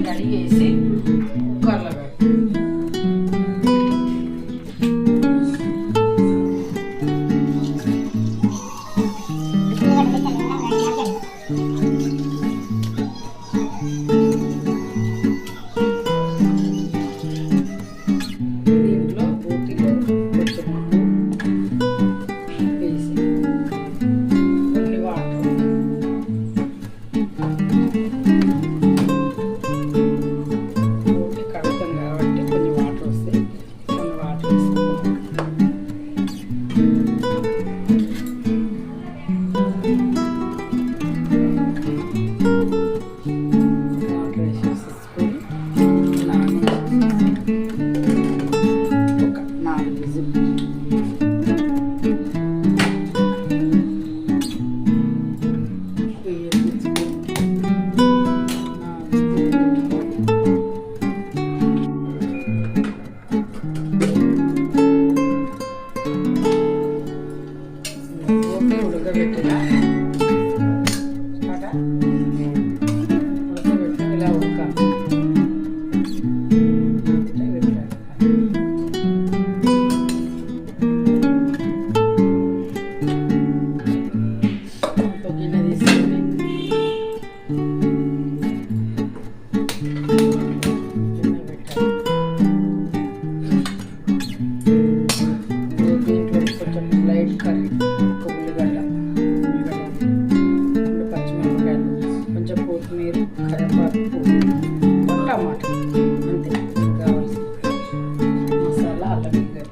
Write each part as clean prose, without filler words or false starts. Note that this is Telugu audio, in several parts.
కడిగేసి కుక్కర్లో పెట్టి దీంట్లో పూర్తిగా కొంచెం వేసి కొన్ని వాటర్ కడుగుతాం కాబట్టి కొన్ని వాటర్ వస్తాయి. కొన్ని వాటర్ వేసుకుంటాం. వాటర్ వేసేసుకొని ఒక 4 విజిల్ ఉడకబెట్టిన ఉడకబెట్టి ఇలా ఉడకాలి. గిన్నె తీసుకొని దీంట్లో కొంచెం లైట్ కర్రీ, ఉల్లిగడ్డ, 2 పచ్చిమిరపకాయలు, కొంచెం కొత్తిమీర, కరివేపాకు, టమాటా, అంతే కావాల్సిన మసాలా, అల్లం ఎల్లిగడ్డ.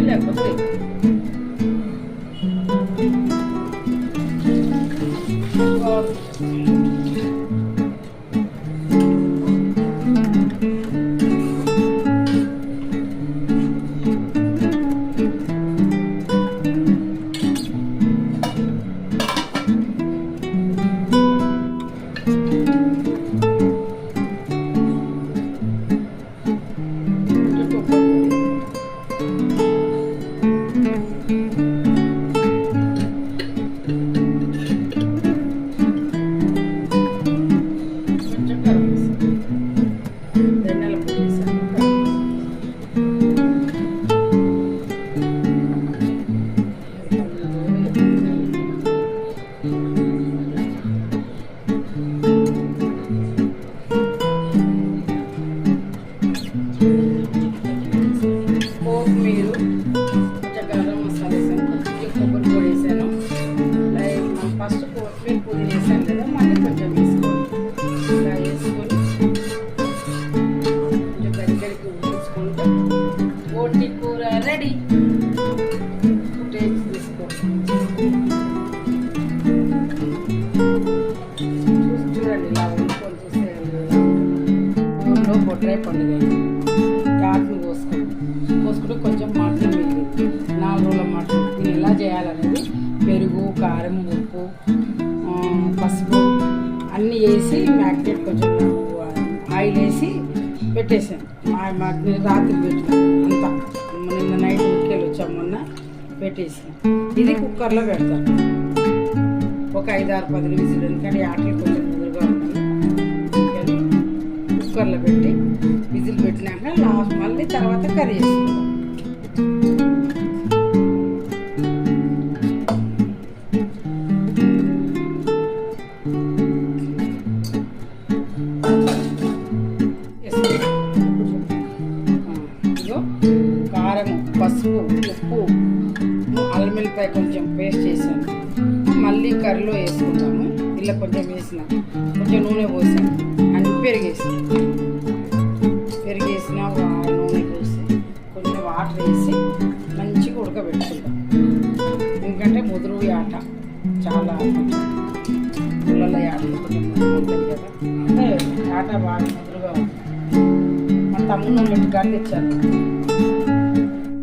లేకపోతే రెడీ. టేస్ట్ తీసుకో. చూడండి ఇలా వండుకొని చూస్తే ఊళ్ళో బొట్రాయి పండుగ ఘాట్లు పోసుకుంటే కొంచెం మటన్ మిగిలింది. 4 రోజుల మటన్. దీన్ని ఎలా చేయాలనేది పెరుగు, కారం, ఉప్పు, పసుపు అన్నీ వేసి మ్యాగ్నేట్ కొంచెం ఆయిల్ వేసి పెట్టేసాను. రాత్రి పెట్టిన అంతా నిన్న నైట్ ఉడికెళ్ళి వచ్చాం, మొన్న పెట్టేసాను. ఇది కుక్కర్లో పెడతాను ఒక 5-6-10 విజిల్, ఎందుకంటే ఆటలు కొంచెం ముదురుగా ఉన్నాయి. కానీ కుక్కర్లో పెట్టి విజిల్ పెట్టినాక లాస్ట్ మళ్ళీ తర్వాత కర్రీ వేసుకుంటాం. కారం, పసుపు, ఉప్పు, అల్లం వెల్లిపాయ కొంచెం పేస్ట్ చేసాను. మళ్ళీ కర్రీలో వేసుకుంటాము. ఇలా కొంచెం వేసిన, కొంచెం నూనె పోసాను అండ్ పెరిగేసిన నూనె పోసి కొంచెం వాటర్ వేసి మంచిగా ఉడకబెట్టుకుంటాం. ఎందుకంటే ముదురు ఆట చాలా పుల్లల ఆటలు కొంచెం ఉంటుంది కదా, అంటే ఆట బాగా ముదురుగా ఉంటుంది. మా తమ్ముడు పెట్టి కానీ తెచ్చాను,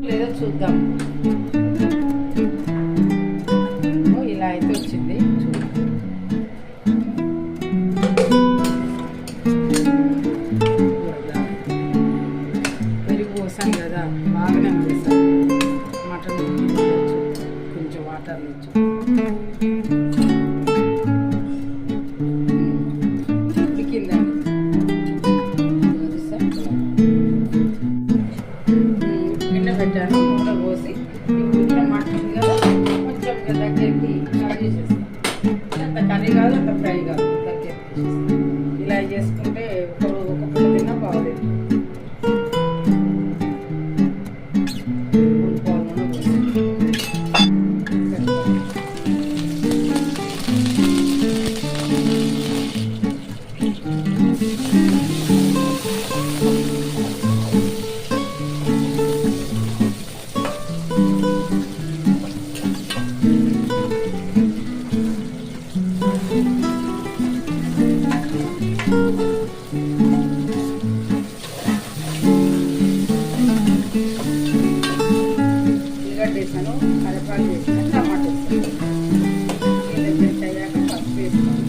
లేదో చూద్దాం. ఇలా అయితే వచ్చింది. పెరుగు పోసాను కదా, బాగానే వేసాను. మటన్ కొంచెం వాటర్ నుంచి ఉడికిందండి. గిన్నె పెట్టాను, నూనె పోసి ఇప్పుడు మటన్ కదా కొంచెం దగ్గరికి ఫ్రై చేసేస్తాను. అంత కర్రీ కాదు, అంత ఫ్రై కాదు, దగ్గరికి ఇలా చేసుకుంటే ఒక పూట తిన్నా బాగలేదు. వేసాను, కరివేపాకు వేసాను, టమాటా వేసాను. దగ్గరికి అయ్యాక పసుపు వేసుకొని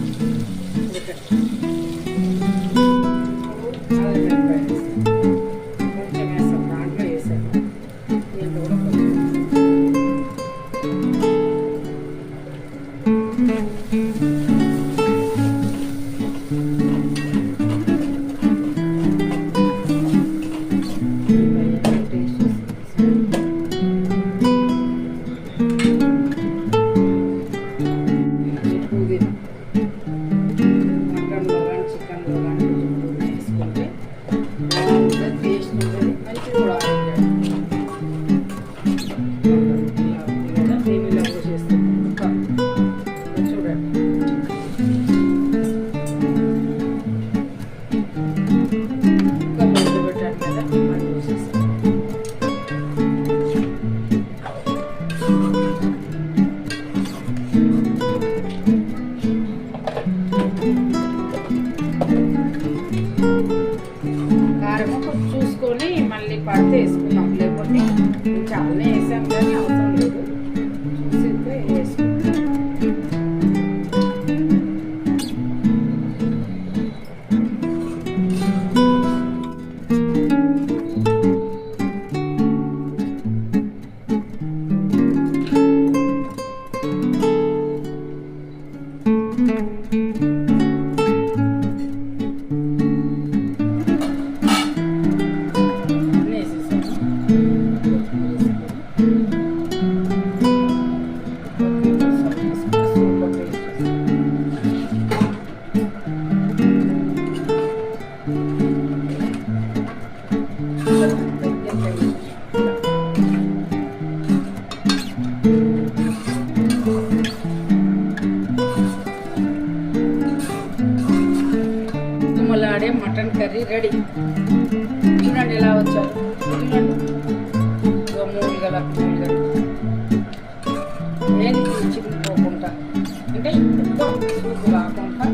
కుక్కర్లో పెట్టాను కదా అది చూసేస్తాను. కారం కొంచెం చూసుకొని మళ్ళీ పడితే వేసుకున్నాం, లేకపోతే చాలానే వేసాం కానీ అవసరం లేదు, చూసితే వేసుకున్నాం. మలాడే మటన్ కర్రీ రెడీ. చూడండి ఎలా వచ్చారు, మూలుగల నేను చిక్కుకోకుండా, అంటే ఎక్కువ సూపు కాకుండా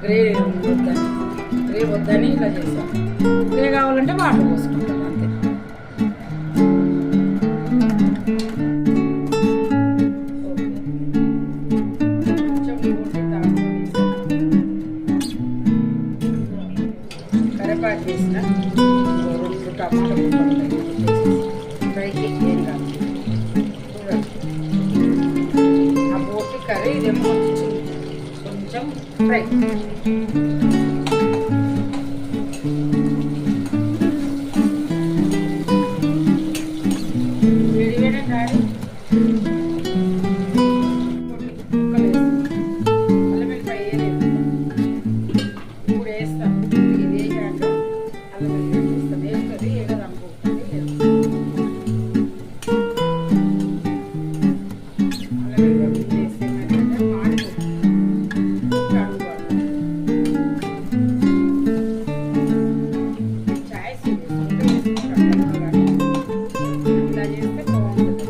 గ్రేవీ వద్దని, గ్రేవీ వద్దని ఇలా చేస్తాను. గ్రేవీ కావాలంటే వాటర్ పోసుకుంటాను అంతే. కరివేపాకు వేసిన 2 టమాటా ముక్కలు ఫ్రైకి ఏం కాదు. చూడండి ఆ బోటి కర్రీ ఇదేమో కొంచెం ఫ్రై. వేడివేడే కాడి ముక్కలు వేస్తాం, అల్లం వెల్లిపాయ వేయలేదు, ఇప్పుడు వేస్తాం. ఇది వేసాక అల్లం వెల్లిపాయ వేస్తాం, వేస్తుంది ఏదో అనుకుంటుంది. అల్లం వెల్లిపాయ వేస్తే ఏంటంటే మాడిపోతుంది, చాయ్స్ వేసుకుంటాం కానీ ఇలా చేస్తే బాగుంటుంది.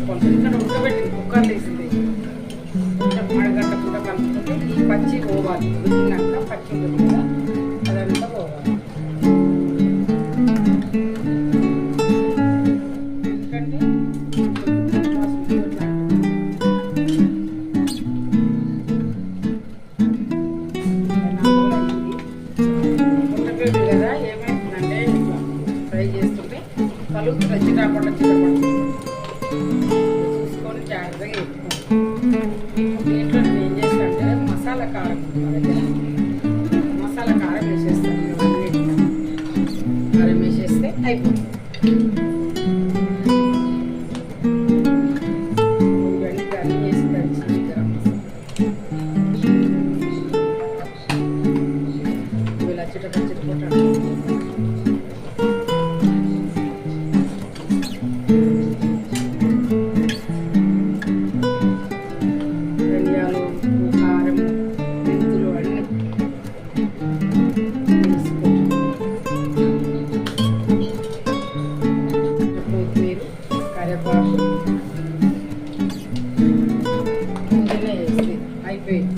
కొంచెం ఇక్కడ ఉడకబెట్టింది, కుక్కర్లో వేసింది, కొంచెం అడగట్టకుండా కలుపుకుంటే ఈ పచ్చి పోవాలి. ఉడికినాక పచ్చి ఉంటుంది కదా అదంతా పోవాలి. ఎందుకంటే ఉడకబెట్టి కదా ఏమైతుందంటే ఇట్లా ఫ్రై చేస్తుంటే కలుగుతుంది, చిటాపడ చూసుకొని జాగ్రత్తగా వేసుకోండి. దీంట్లో నేను ఏం చేస్తానంటే మసాలా కారం మా దగ్గర మసాలా కారం వేసేస్తాను. ఇవన్నీ కారం వేసేస్తే అయిపోతుంది. ఇవన్నీ కర్రీ చేసి దంచి గరం మసాలా ఇలా చిటపట్టాను. ధనియాలు, కారం, మెంతులు అన్నీ కొత్తిమీర, కరివేపాకు ముందునే వేసి అయిపోయింది.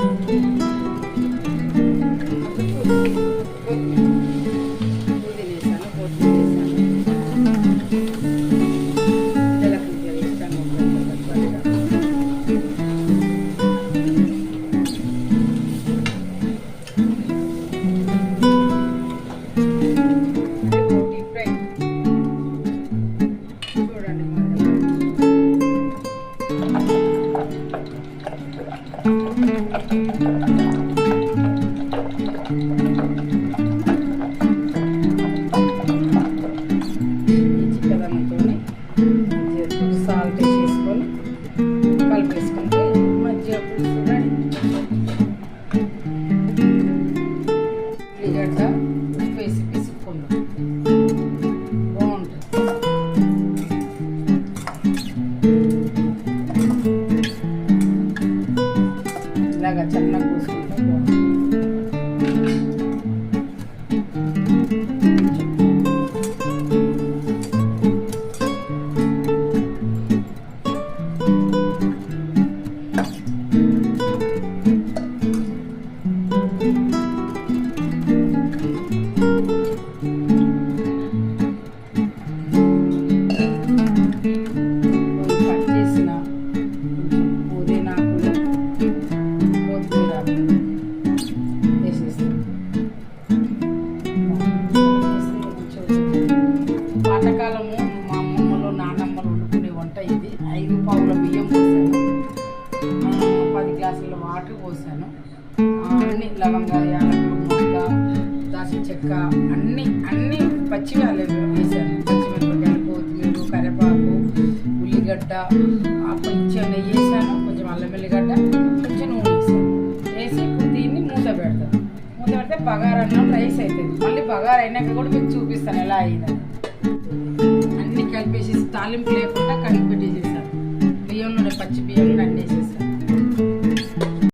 పుదీనా వేసాను, కొత్తిమీర వేసాను, జీలకర్ర వేసాను, ఒక్కొక్కటిగా బోటి ఫ్రై. చూడండి మరి ఇలాగ చిన్నగా కూసుకుంటే బాగుంటుంది. పాతకాలము మా అమ్మమ్మలు నాన్నమ్మలు వండుకునే వంట ఇది. 5 పావుల బియ్యం పోసాను, 10 గ్లాసుల వాటర్ పోసాను, అన్ని లవంగాలు, యాలకులు, మొగ్గ, దాల్చిన చెక్క అన్నీ పచ్చివి వేసాను. పచ్చిమిరపకాయలు, కొత్తిమీర, కరివేపాకు, ఉల్లిగడ్డ, కొంచెం నెయ్యి వేసాను, కొంచెం అల్లం వెల్లిగడ్డ, కొంచెం నూనె వేసాను. వేసి ఇప్పుడు దీన్ని మూత పెడతాను. మూత పెడితే బగారన్నం రైస్ అవుతుంది. మళ్ళీ బగారు అయినాక కూడా మీకు చూపిస్తాను ఎలా అయిందని. అన్నీ కలిపేసి తాలింపు లేకుండా కలిపి పెట్టేసేసాను. బియ్యంలో పచ్చి బియ్యంలో అన్నీ